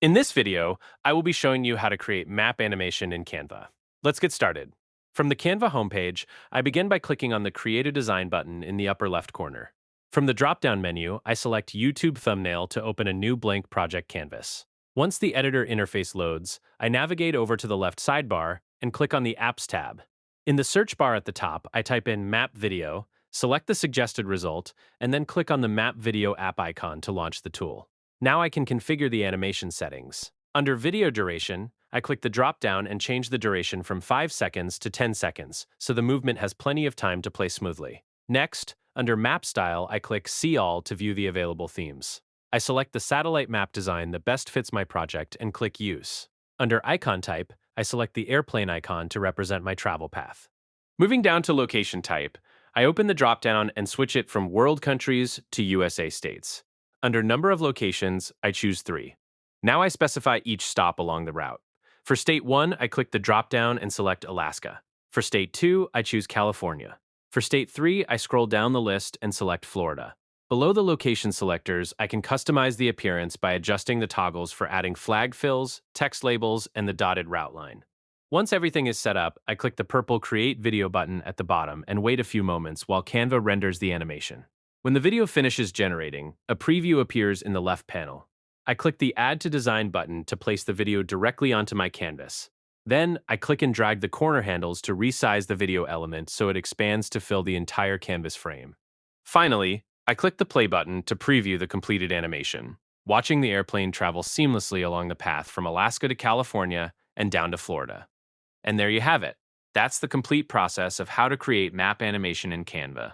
In this video, I will be showing you how to create map animation in Canva. Let's get started. From the Canva homepage, I begin by clicking on the Create a Design button in the upper left corner. From the drop-down menu, I select YouTube Thumbnail to open a new blank project canvas. Once the editor interface loads, I navigate over to the left sidebar and click on the Apps tab. In the search bar at the top, I type in Map Video, select the suggested result, and then click on the Map Video app icon to launch the tool. Now I can configure the animation settings. Under Video Duration, I click the drop-down and change the duration from 5 seconds to 10 seconds, so the movement has plenty of time to play smoothly. Next, under Map Style, I click See All to view the available themes. I select the satellite map design that best fits my project and click Use. Under Icon Type, I select the airplane icon to represent my travel path. Moving down to Location Type, I open the drop-down and switch it from World Countries to USA States. Under Number of Locations, I choose 3. Now I specify each stop along the route. For State 1, I click the drop-down and select Alaska. For State 2, I choose California. For State 3, I scroll down the list and select Florida. Below the location selectors, I can customize the appearance by adjusting the toggles for adding flag fills, text labels, and the dotted route line. Once everything is set up, I click the purple Create Video button at the bottom and wait a few moments while Canva renders the animation. When the video finishes generating, a preview appears in the left panel. I click the Add to Design button to place the video directly onto my canvas. Then, I click and drag the corner handles to resize the video element so it expands to fill the entire canvas frame. Finally, I click the play button to preview the completed animation, watching the airplane travel seamlessly along the path from Alaska to California and down to Florida. And there you have it. That's the complete process of how to create map animation in Canva.